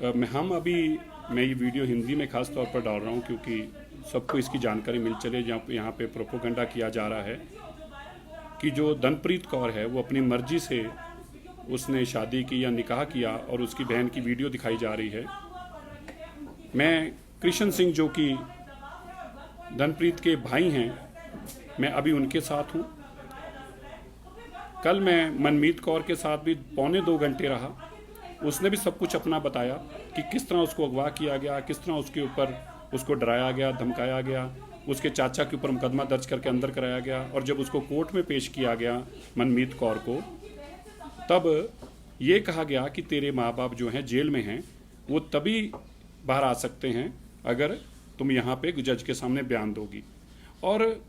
मैं ये वीडियो हिंदी में ख़ास तौर पर डाल रहा हूँ क्योंकि सबको इसकी जानकारी मिल चले। यहाँ पे प्रोपोगंडा किया जा रहा है कि जो धनप्रीत कौर है वो अपनी मर्जी से उसने शादी की या निकाह किया और उसकी बहन की वीडियो दिखाई जा रही है। मैं कृष्ण सिंह जो कि धनप्रीत के भाई हैं, मैं अभी उनके साथ हूँ। कल मैं मनमीत कौर के साथ भी 1.25 घंटे रहा। उसने भी सब कुछ अपना बताया कि किस तरह उसको अगवा किया गया, किस तरह उसके ऊपर उसको डराया गया, धमकाया गया, उसके चाचा के ऊपर मुकदमा दर्ज करके अंदर कराया गया और जब उसको कोर्ट में पेश किया गया मनमीत कौर को, तब ये कहा गया कि तेरे माँ बाप जो हैं जेल में हैं, वो तभी बाहर आ सकते हैं अगर तुम यहाँ पे जज के सामने बयान दोगी। और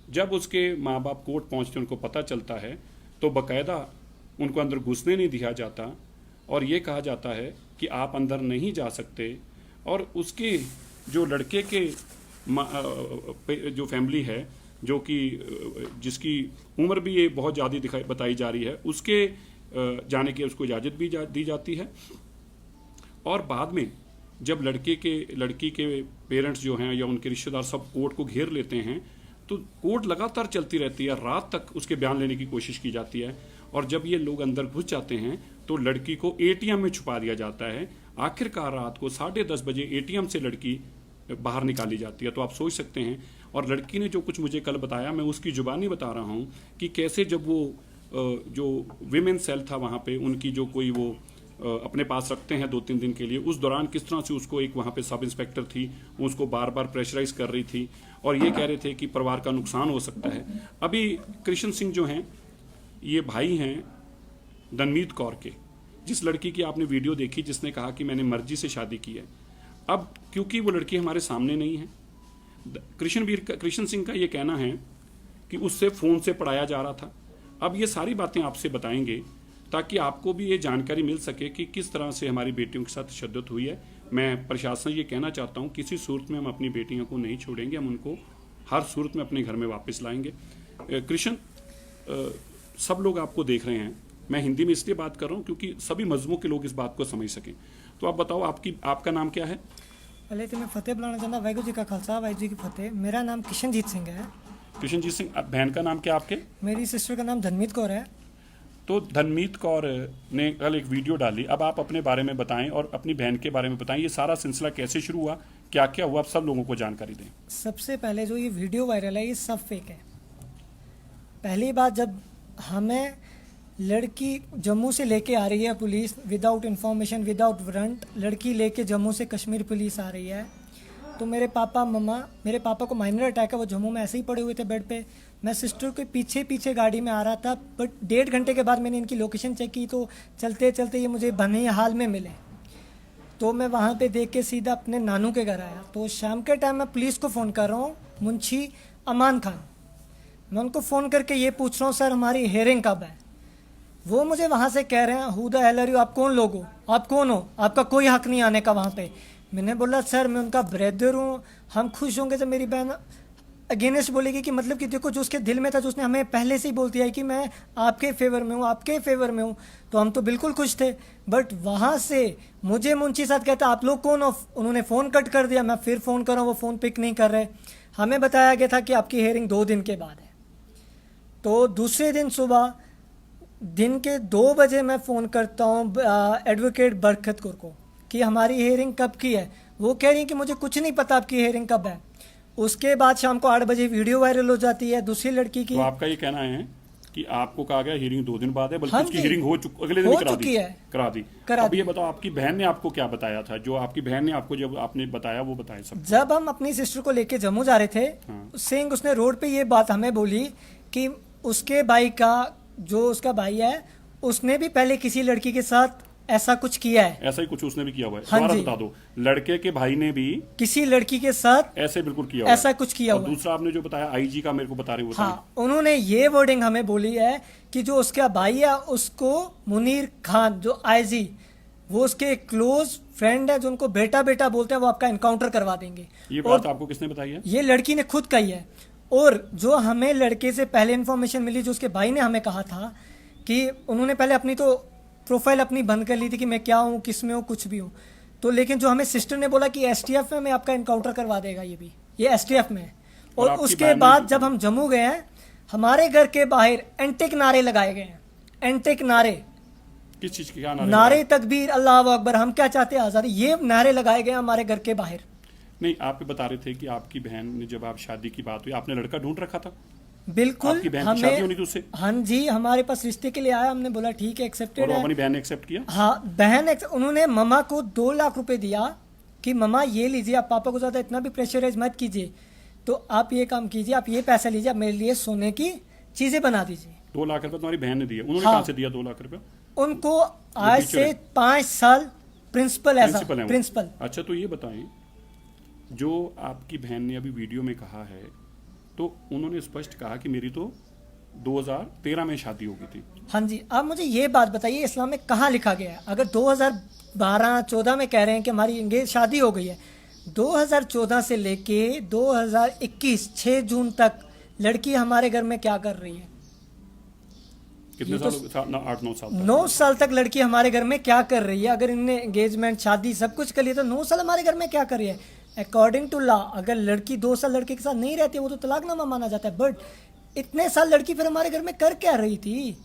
जब उसके माँ बाप कोर्ट पहुँचते उनको पता चलता है तो बाकायदा उनको अंदर घुसने नहीं दिया जाता और ये कहा जाता है कि आप अंदर नहीं जा सकते। और उसके जो लड़के के जो फैमिली है, जो कि जिसकी उम्र भी ये बहुत ज़्यादा बताई जा रही है, उसके जाने की उसको इजाज़त भी दी जाती है। और बाद में जब लड़की के पेरेंट्स जो हैं या उनके रिश्तेदार सब कोर्ट को घेर लेते हैं तो कोर्ट लगातार चलती रहती है, रात तक उसके बयान लेने की कोशिश की जाती है। और जब ये लोग अंदर घुस जाते हैं तो लड़की को एटीएम में छुपा दिया जाता है। आखिरकार रात को 10:30 बजे एटीएम से लड़की बाहर निकाली जाती है। तो आप सोच सकते हैं। और लड़की ने जो कुछ मुझे कल बताया, मैं उसकी जुबानी बता रहा हूँ कि कैसे जब वो जो विमेन सेल था वहाँ पे, उनकी जो कोई वो अपने पास रखते हैं 2-3 दिन के लिए, उस दौरान किस तरह से उसको एक वहाँ पे सब इंस्पेक्टर थी, उसको बार बार प्रेशराइज कर रही थी और ये कह रहे थे कि परिवार का नुकसान हो सकता है। अभी कृष्ण सिंह जो हैं ये भाई हैं धनमीत कौर के, जिस लड़की की आपने वीडियो देखी जिसने कहा कि मैंने मर्जी से शादी की है। अब क्योंकि वो लड़की हमारे सामने नहीं है, कृष्ण सिंह का ये कहना है कि उससे फ़ोन से पढ़ाया जा रहा था। अब ये सारी बातें आपसे बताएंगे ताकि आपको भी ये जानकारी मिल सके कि किस तरह से हमारी बेटियों के साथ तशद्दुद हुई है। मैं प्रशासन ये कहना चाहता हूँ, किसी सूरत में हम अपनी बेटियों को नहीं छोड़ेंगे, हम उनको हर सूरत में अपने घर में वापस लाएंगे। कृष्ण, सब लोग आपको देख रहे हैं, मैं हिंदी में इसलिए बात कर रहा हूँ क्योंकि सभी मजहबों के लोग इस बात को समझ सकें। तो आप बताओ, आपका नाम क्या है? पहले तो मैं फतेह बुलाना चाहता, वाहिगुरू जी का खालसा वाहिगुरू जी की फतेह। मेरा नाम किशनजीत सिंह है। किशनजीत सिंह, बहन का नाम क्या आपके? मेरी सिस्टर का नाम धनमीत कौर है। तो धनमीत कौर ने कल एक वीडियो डाली। अब आप अपने बारे में बताएं और अपनी बहन के बारे में बताएं, ये सारा सिलसिला कैसे शुरू हुआ, क्या क्या हुआ, आप सब लोगों को जानकारी दें। सबसे पहले जो ये वीडियो वायरल है ये सब फेक है। पहली बात, जब हमें लड़की जम्मू से लेके आ रही है police, without information, without warrant, लड़की लेके जम्मू से कश्मीर पुलिस आ रही है, तो मेरे पापा को माइनर अटैक है, वो जम्मू में ऐसे ही पड़े हुए थे बेड पे। मैं सिस्टर के पीछे पीछे गाड़ी में आ रहा था, बट 1.5 घंटे के बाद मैंने इनकी लोकेशन चेक की तो चलते चलते ये मुझे बने हाल में मिले। तो मैं वहाँ पे देख के सीधा अपने नानू के घर आया। तो शाम के टाइम मैं पुलिस को फ़ोन कर रहा हूँ, मुंशी अमान खान। मैं उनको फ़ोन करके ये पूछ रहा हूँ, सर हमारी हेयरिंग कब है? वो मुझे वहाँ से कह रहे हैं, who the hell are you, आप कौन लोग हो, आप कौन हो, आपका कोई हक नहीं आने का वहाँ पे। मैंने बोला सर मैं उनका ब्रदर हूँ, हम खुश होंगे जब मेरी बहन अगेंस्ट बोलेगी कि मतलब कि देखो जो उसके दिल में था, जो उसने हमें पहले से ही बोल दिया है कि मैं आपके फेवर में हूँ, आपके फेवर में हूँ, तो हम तो बिल्कुल खुश थे। बट वहाँ से मुझे मुंशी साहब कहता आप लोग कौन हो, उन्होंने फ़ोन कट कर दिया। मैं फिर फ़ोन कर रहा हूँ, वो फ़ोन पिक नहीं कर रहे। हमें बताया गया था कि आपकी हेयरिंग 2 दिन के बाद है। तो दूसरे दिन सुबह दिन के 2 बजे मैं फ़ोन करता हूँ एडवोकेट बरकत कौर को कि हमारी हेयरिंग कब की है। वो कह रही है कि मुझे कुछ नहीं पता आपकी हेयरिंग कब है। उसके बाद शाम को 8 बजे वीडियो वायरल हो जाती है दूसरी लड़की की। तो आपका ये कहना है कि आपको कहा गया हियरिंग 2 दिन बाद है, बल्कि हाँ उसकी हियरिंग अगले दिन करा दी। अब ये बताओ, आपकी बहन ने आपको क्या बताया था? जो आपकी बहन ने आपको जब आपने बताया वो बताया सब। जब हम अपनी सिस्टर को लेके जम्मू जा रहे थे, सिंह उसने रोड पे ये बात हमें बोली कि उसके भाई का, जो उसका भाई है, उसने भी पहले किसी लड़की के साथ ऐसा कुछ किया है। ऐसा ही कुछ उसने भी किया हुआ है? हाँ जी। बता दो, लड़के के भाई ने भी किसी लड़की के साथ ऐसे बिल्कुल किया हुआ ऐसा कुछ किया हुआ। हुआ। और दूसरा आपने जो बताया आईजी का, मेरे को बता रहे हो। हाँ, उन्होंने ये वर्डिंग हमें बोली है कि जो उसका भाई है उसको मुनीर खान, जो आईजी, वो उसके क्लोज फ्रेंड है, जो उनको बेटा बेटा बोलते हैं, वो आपका एनकाउंटर करवा देंगे। ये बात आपको किसने बताई है? ये लड़की ने खुद कही है। और जो हमें लड़के से पहले इन्फॉर्मेशन मिली, जो उसके भाई ने हमें कहा था कि उन्होंने पहले अपनी तो प्रोफाइल अपनी बंद कर ली थी कि मैं क्या हूँ, किस में हूँ, कुछ भी हूँ। तो लेकिन जो हमें सिस्टर ने बोला कि एसटीएफ में आपका इनकाउंटर करवा देगा, ये एसटीएफ में है। और आपकी उसके बहन ने बाद भी- जब हम जम्मू गए हैं, हमारे घर के बाहर एंटिक नारे लगाए गए हैं, एंटिक नारे, किस चीज के क्या नारे नारे तकबीर, अल्लाह अकबर, हम क्या चाहते हैं आज़ादी, ये नारे लगाए गए हैं हमारे घर के बाहर। नहीं, आप बता रहे थे कि आपकी बहन ने, जब आप शादी की बात हुई, आपने लड़का ढूंढ रखा था? बिल्कुल, आपकी बहन की शादी होनी थी उससे? हाँ जी, हमारे पास रिश्ते के लिए आया, हमने बोला ठीक है, और एक्सेप्टेड वो है। अपनी बहन ने एक्सेप्ट किया? हाँ, उन्होंने ममा को 2 लाख रुपए दिया कि ममा ये लीजिए, आप पापा को ज़्यादा इतना भी प्रेशराइज मत कीजिए, तो आप ये काम कीजिए, आप ये पैसा लीजिए, आप मेरे लिए सोने की चीज़ें बना दीजिए। 2 लाख रुपए तुम्हारी बहन ने दिया? उन्होंने हाँ। कहाँ से दिया 2 लाख रुपए? उनको आज टीचर से है। 5 साल प्रिंसिपल एज प्रिंसिपल है वो। प्रिंसिपल। अच्छा, तो ये बताएं, जो आपकी बहन ने अभी वीडियो में कहा है, तो उन्होंने स्पष्ट कहा कि मेरी तो 2013 में शादी हो गई थी। हाँ जी, आप मुझे ये बात बताइए, इस्लाम में कहाँ लिखा गया है? अगर 2012-14 में कह रहे हैं कि हमारी इंगेज शादी हो गई है, 2014 से लेके 2021 6 जून तक लड़की हमारे घर में क्या कर रही है? कितने ये तो साल? 8-9 साल तक। 9 साल तक लड़की हमारे घर में क्या कर रही है? अगर इनने एंगेजमेंट, शादी सब कुछ कर लिया, तो 9 साल हमारे घर में क्या कर रही है? अकॉर्डिंग टू लॉ, अगर लड़की 2 साल लड़के के साथ नहीं रहती है, वो तो तलाकनामा माना जाता है। बट इतने साल लड़की फिर हमारे घर में कर क्या रही थी?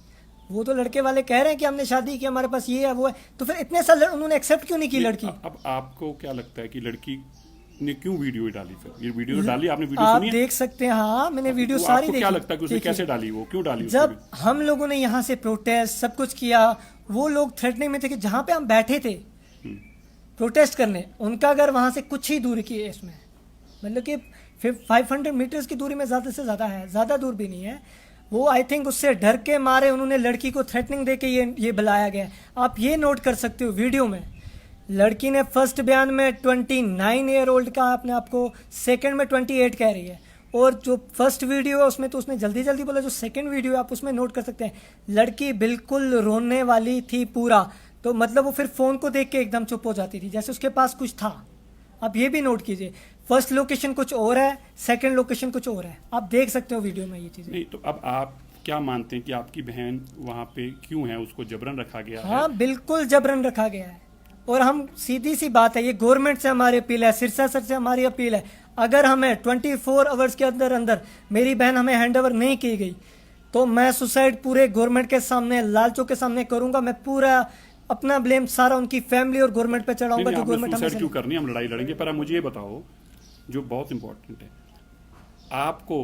वो तो लड़के वाले कह रहे हैं कि हमने शादी की, हमारे पास ये है वो है, तो फिर इतने साल उन्होंने एक्सेप्ट क्यों नहीं की लड़की? अब आपको क्या लगता है कि लड़की ने क्यों वीडियो डाली? फिर ये वीडियो तो डाली, आपने वीडियो आप सुनी है? देख सकते हैं, हाँ मैंने वीडियो वो सारी आपको देखी। क्या लगता है कि उसने देखिए, कैसे डाली? वो क्यों डाली? जब हम लोगों ने यहाँ से प्रोटेस्ट सब कुछ किया, वो लोग थ्रेटनिंग में थे कि जहाँ पे हम बैठे थे प्रोटेस्ट करने, उनका घर वहाँ से कुछ ही दूरी की है, इसमें मतलब कि 500 मीटर्स की दूरी में ज़्यादा से ज़्यादा है, ज़्यादा दूर भी नहीं है। वो आई थिंक उससे डर के मारे उन्होंने लड़की को थ्रेटनिंग दे के ये बुलाया गया है। आप ये नोट कर सकते हो वीडियो में, लड़की ने फर्स्ट बयान में 29 ईयर ओल्ड का अपने आप को, सेकंड में 28 कह रही है, और जो फर्स्ट वीडियो है उसमें तो उसने जल्दी जल्दी बोला। जो सेकंड वीडियो है आप उसमें नोट कर सकते हैं, लड़की बिल्कुल रोने वाली थी पूरा, तो मतलब वो फिर फ़ोन को देख के एकदम चुप हो जाती थी, जैसे उसके पास कुछ था। आप ये भी नोट कीजिए, फर्स्ट लोकेशन कुछ और है, सेकंड लोकेशन कुछ और है, आप देख सकते हो वीडियो में ये चीज़ें। नहीं, तो अब आप क्या मानते हैं कि आपकी बहन वहाँ पे क्यों है? उसको जबरन रखा गया है? हाँ बिल्कुल जबरन रखा गया है, और हम सीधी सी बात है, ये गवर्नमेंट से हमारी अपील है, सिरसा सर से हमारी अपील है, अगर हमें 24 आवर्स के अंदर अंदर मेरी बहन हमें हैंड ओवर नहीं की गई, तो मैं सुसाइड पूरे गवर्नमेंट के सामने, लालचों के सामने करूंगा। मैं पूरा अपना ब्लेम सारा उनकी फैमिली और गवर्नमेंट पे चढ़ाऊंगा कि गवर्नमेंट सुसाइड हमें क्यों करनी? हम लड़ाई लड़ेंगे, पर आप मुझे ये बताओ, जो बहुत इंपॉर्टेंट है, आपको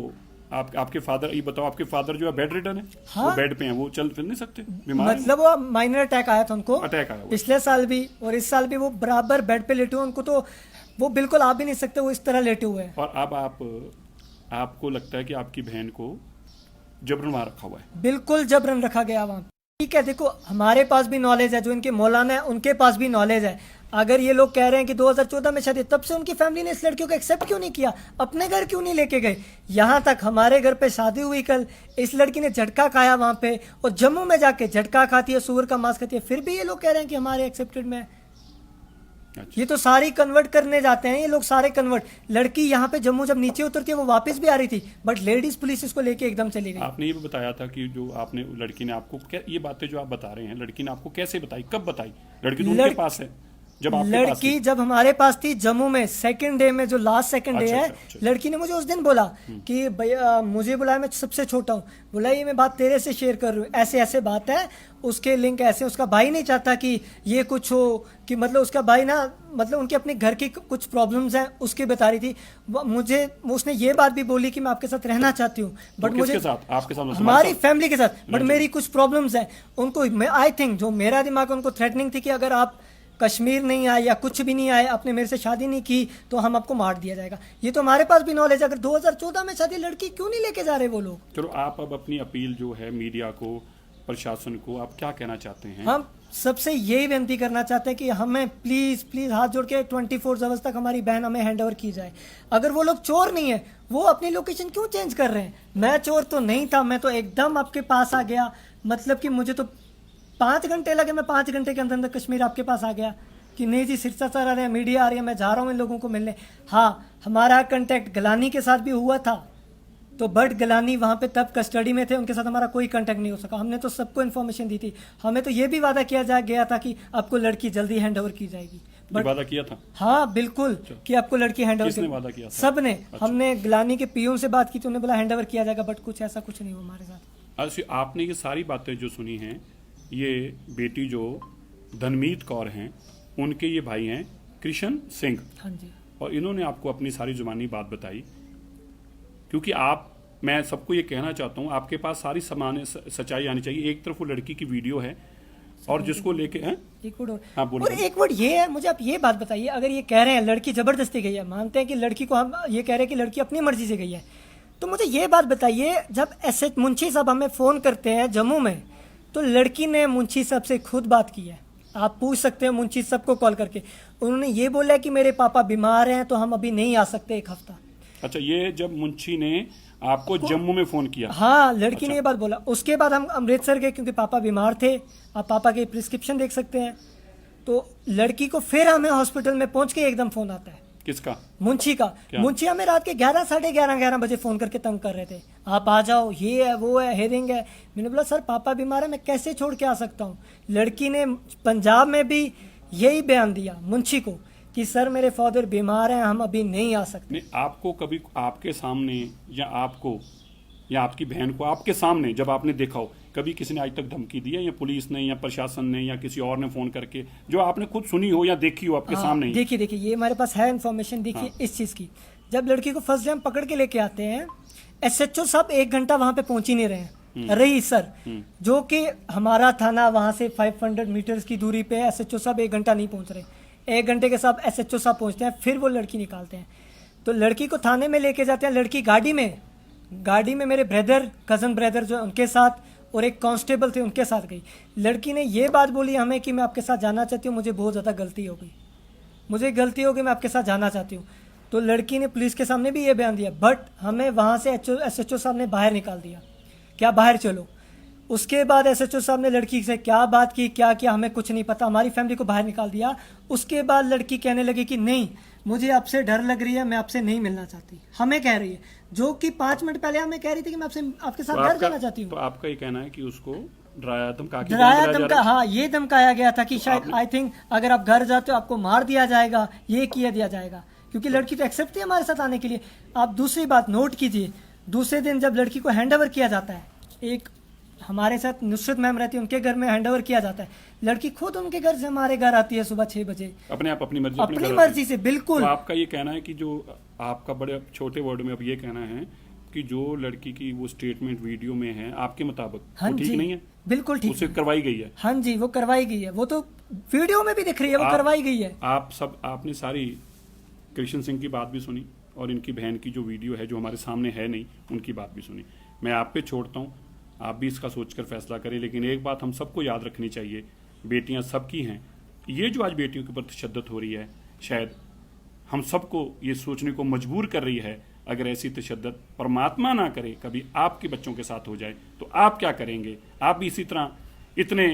आपके फादर, ये बताओ, आपके फादर जो है बेड रिडन है? हाँ। वो बेड पे हैं, वो चल फिर नहीं सकते, बीमार हैं? मतलब वो माइनर अटैक आया था उनको, अटैक आया हुआ। पिछले साल भी और इस साल भी वो बराबर बेड पे लेटे हुए, उनको तो वो बिल्कुल आ भी नहीं सकते, वो इस तरह लेटे हुए हैं। और अब आपको लगता है कि आपकी बहन को जबरन वहां रखा हुआ है? बिल्कुल जबरन रखा गया वहाँ। ठीक है, देखो हमारे पास भी नॉलेज है, जो इनके मौलाना है उनके पास भी नॉलेज है। अगर ये लोग कह रहे हैं कि 2014 में शादी, तब से उनकी फैमिली ने इस लड़कियों को एक्सेप्ट क्यों नहीं किया? अपने घर क्यों नहीं लेके गए? यहाँ तक हमारे घर पे शादी हुई कल, इस लड़की ने झटका खाया वहाँ पे, और जम्मू में जाके झटका खाती है, सुअर का मांस खाती है, फिर भी ये लोग कह रहे हैं कि हमारे एक्सेप्टेड में है। अच्छा। ये तो सारी कन्वर्ट करने जाते हैं ये लोग, सारे कन्वर्ट। लड़की यहाँ पे जम्मू जब नीचे उतरती है, वो वापस भी आ रही थी, बट लेडीज पुलिस इसको लेके एकदम चली गई। आपने ये भी बताया था कि जो आपने लड़की ने आपको ये बातें जो आप बता रहे हैं, लड़की ने आपको कैसे बताई, कब बताई? लड़की तो उनके पास है, जब आपके पास लड़की थी। जब हमारे पास थी जम्मू में, सेकंड डे में, जो लास्ट सेकंड डे अच्छा, है, अच्छा। लड़की ने मुझे उस दिन बोला कि भैया मुझे बुलाया, मैं सबसे छोटा हूँ, बोला ये मैं बात तेरे से शेयर कर रही हूँ, ऐसे ऐसे बात है, उसके लिंक ऐसे, उसका भाई नहीं चाहता कि ये कुछ हो, कि मतलब उसका भाई ना, मतलब उनके अपने घर की कुछ प्रॉब्लम्स हैं, उसकी बता रही थी मुझे। उसने ये बात भी बोली कि मैं आपके साथ रहना चाहती हूँ, बट मुझे किसके साथ? आपके साथ? हमारी फैमिली के साथ, बट नहीं, मेरी कुछ प्रॉब्लम्स हैं उनको। आई थिंक जो मेरा दिमाग है, उनको थ्रेटनिंग थी कि अगर आप कश्मीर नहीं आए या कुछ भी नहीं आए, आपने मेरे से शादी नहीं की, तो हम आपको मार दिया जाएगा। ये तो हमारे पास भी नॉलेज है। अगर 2014 में शादी, लड़की क्यों नहीं लेके जा रहे वो लोग? चलो, आप अब अपनी अपील जो है मीडिया को, प्रशासन को, आप क्या कहना चाहते हैं? हम सबसे यही विनती करना चाहते हैं कि हमें प्लीज प्लीज हाथ जोड़ के 24 आवर्स तक हमारी बहन हमें हैंड ओवर की जाए। अगर वो लोग चोर नहीं है, वो अपनी लोकेशन क्यों चेंज कर रहे हैं? मैं चोर तो नहीं था, मैं तो एकदम आपके पास आ गया, मतलब कि मुझे तो 5 घंटे लगे, मैं 5 घंटे के अंदर अंदर कश्मीर आपके पास आ गया कि नहीं जी सिरसा सर आ रहे हैं, मीडिया आ रही है, मैं जा रहा हूँ इन लोगों को मिलने। हाँ, हमारा कांटेक्ट गलानी के साथ भी हुआ था, तो बट गलानी वहाँ पे तब कस्टडी में थे, उनके साथ हमारा कोई कांटेक्ट नहीं हो सका। हमने तो सबको इन्फॉर्मेशन दी थी, हमें तो ये भी वादा किया गया था कि आपको लड़की जल्दी हैंड ओवर की जाएगी, ये वादा किया था? हाँ बिल्कुल, कि आपको लड़की हैंड ओवर किसने वादा किया था? सबने। हमने गिलानी के पीओ से बात की तो उन्होंने बोला हैंड ओवर किया जाएगा, बट कुछ ऐसा कुछ नहीं हुआ हमारे साथ। अच्छा, आपने ये सारी बातें जो सुनी हैं, ये बेटी जो धनमीत कौर हैं, उनके ये भाई हैं कृष्ण सिंह, हाँ जी। और इन्होंने आपको अपनी सारी जुबानी बात बताई। क्योंकि मैं सबको ये कहना चाहता हूँ, आपके पास सारी समान सच्चाई आनी चाहिए। एक तरफ वो लड़की की वीडियो है और जिसको लेके हैं, एक वर्ड हाँ और बोलिए। एक वर्ड ये है, मुझे आप ये बात बताइए, अगर ये कह रहे हैं लड़की जबरदस्ती गई है, मानते हैं कि लड़की को, हम ये कह रहे हैं कि लड़की अपनी मर्जी से गई है, तो मुझे ये बात बताइए, जब ऐसे मुंशी साहब हमें फ़ोन करते हैं जम्मू में, तो लड़की ने मुंशी साहब से खुद बात की है। आप पूछ सकते हैं मुंशी साहब को कॉल करके, उन्होंने ये बोला कि मेरे पापा बीमार हैं तो हम अभी नहीं आ सकते एक हफ्ता। अच्छा, ये जब मुंशी ने आपको जम्मू में फोन किया? हाँ, लड़की ने ये बात बोला। उसके बाद हम अमृतसर गए क्योंकि पापा बीमार थे, आप पापा के प्रिस्क्रिप्शन देख सकते हैं। तो लड़की को फिर हमें हॉस्पिटल में पहुंच के एकदम फोन आता है। किसका? मुंशी का। मुंशी हमें रात के 11, साढ़े 11 बजे फोन करके तंग कर रहे थे, आप आ जाओ, ये है वो है, हेयरिंग है। मैंने बोला सर पापा बीमार है, मैं कैसे छोड़ के आ सकता हूँ। लड़की ने पंजाब में भी यही बयान दिया मुंशी को कि सर मेरे फादर बीमार हैं, हम अभी नहीं आ सकते। नहीं, आपको कभी आपके सामने या आपको या आपकी बहन को आपके सामने जब आपने देखा हो, कभी किसी ने आज तक धमकी दी है, या पुलिस ने या प्रशासन ने या किसी और ने फोन करके, जो आपने खुद सुनी हो या देखी हो आपके सामने ही? देखिए ये हमारे पास है इन्फॉर्मेशन। देखिए इस चीज़ की, जब लड़की को फर्स्ट टाइम पकड़ के लेके आते हैं, SHO साहब 1 घंटा वहां पे पहुंच ही नहीं रहे हैं। रही सर, जो कि हमारा थाना वहां से 500 मीटर्स की दूरी पे है, SHO साहब 1 घंटा नहीं पहुंच रहे। 1 घंटे के साथ SHO साहब पहुंचते हैं, फिर वो लड़की निकालते हैं। तो लड़की को थाने में लेके जाते हैं, लड़की गाड़ी में मेरे कज़न ब्रदर जो उनके साथ और एक कांस्टेबल थे उनके साथ गई। लड़की ने ये बात बोली हमें कि मैं आपके साथ जाना चाहती हूँ, मुझे बहुत ज़्यादा गलती हो गई, मैं आपके साथ जाना चाहती हूँ। तो लड़की ने पुलिस के सामने भी ये बयान दिया, बट हमें वहाँ से SHO साहब ने बाहर निकाल दिया, क्या बाहर चलो। उसके बाद SHO साहब ने लड़की से क्या बात की, क्या किया हमें कुछ नहीं पता, हमारी फैमिली को बाहर निकाल दिया। उसके बाद लड़की कहने लगी कि नहीं, मुझे आपसे डर लग रही है, मैं आपसे नहीं मिलना चाहती। हमें कह रही है, जो कि 5 मिनट पहले हमें कह रही थी कि मैं आपके साथ घर जाना चाहती हूँ। तो आपका ये कहना है कि उसको डराया धमका, हाँ ये धमकाया गया था कि शायद आई थिंक अगर आप घर जाते हो आपको मार दिया जाएगा, ये किया दिया जाएगा, क्योंकि लड़की तो एक्सेप्ट थी हमारे साथ आने के लिए। आप दूसरी बात नोट कीजिए, दूसरे दिन जब लड़की को हैंड ओवर किया जाता है, एक हमारे साथ नुसरत मैम रहती है, उनके घर में हैंड ओवर किया जाता है। लड़की खुद उनके घर से हमारे घर आती है सुबह 6 बजे, अपनी मर्जी से। बिल्कुल। तो आपका ये कहना है कि जो आपका बड़े छोटे वर्ड में अब ये कहना है कि जो लड़की की वो स्टेटमेंट वीडियो में है, आपके मुताबिक हाँ ठीक नहीं है? बिल्कुल ठीक, उसे करवाई गई है। हाँ जी, वो करवाई गई है, वो तो वीडियो में भी दिख रही है, वो करवाई गई है। आपने सारी कृष्ण सिंह की बात भी सुनी और इनकी बहन की जो वीडियो है, जो हमारे सामने है नहीं, उनकी बात भी सुनी। मैं आप पे छोड़ता हूँ, आप भी इसका सोचकर फैसला करें। लेकिन एक बात हम सबको याद रखनी चाहिए, बेटियां सबकी हैं। ये जो आज बेटियों के ऊपर तशद्दुद हो रही है, शायद हम सबको ये सोचने को मजबूर कर रही है, अगर ऐसी तशद्दुद परमात्मा ना करे कभी आपके बच्चों के साथ हो जाए तो आप क्या करेंगे? आप भी इसी तरह इतने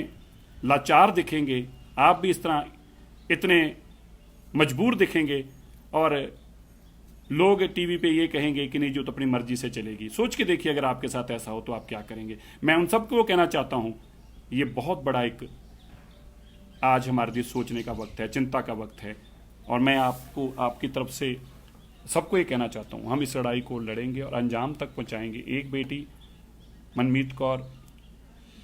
लाचार दिखेंगे, आप भी इस तरह इतने मजबूर दिखेंगे और लोग टीवी पे ये कहेंगे कि नहीं जो तो अपनी मर्जी से चलेगी। सोच के देखिए, अगर आपके साथ ऐसा हो तो आप क्या करेंगे? मैं उन सबको कहना चाहता हूं, ये बहुत बड़ा एक आज हमारे लिए सोचने का वक्त है, चिंता का वक्त है। और मैं आपको आपकी तरफ से सबको ये कहना चाहता हूं, हम इस लड़ाई को लड़ेंगे और अंजाम तक पहुंचाएंगे। एक बेटी मनमीत कौर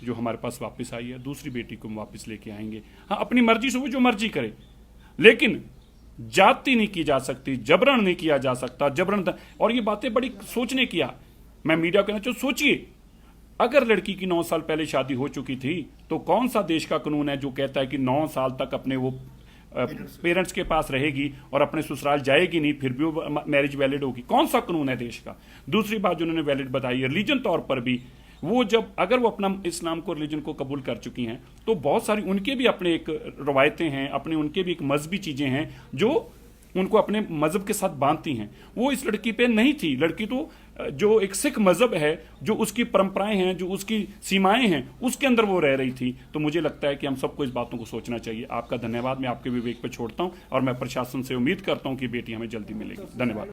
जो हमारे पास वापस आई है, दूसरी बेटी को हम वापस लेके आएंगे। हाँ, अपनी मर्जी से वो जो मर्जी करे, लेकिन जाति नहीं की जा सकती, जबरन नहीं किया जा सकता, जबरन। और ये बातें बड़ी सोचने की। मैं मीडिया को कहना चाहूँ, सोचिए, अगर लड़की की 9 साल पहले शादी हो चुकी थी तो कौन सा देश का कानून है जो कहता है कि 9 साल तक अपने वो पेरेंट्स के पास रहेगी और अपने ससुराल जाएगी नहीं, फिर भी वो मैरिज वैलिड होगी? कौन सा कानून है देश का? दूसरी बात जो उन्होंने वैलिड बताई, रिलीजन तौर पर भी वो अगर वो अपना इस्लाम को, रिलीजन को कबूल कर चुकी हैं तो बहुत सारी उनके भी अपने एक रवायतें हैं, अपने उनके भी एक मजहबी चीज़ें हैं जो उनको अपने मजहब के साथ बांधती हैं। वो इस लड़की पे नहीं थी। लड़की तो जो एक सिख मजहब है, जो उसकी परंपराएं हैं, जो उसकी सीमाएं हैं, उसके अंदर वो रह रही थी। तो मुझे लगता है कि हम सबको इस बातों को सोचना चाहिए। आपका धन्यवाद, मैं आपके विवेक पे छोड़ता हूं और मैं प्रशासन से उम्मीद करता हूं कि बेटी हमें जल्दी मिलेगी। धन्यवाद।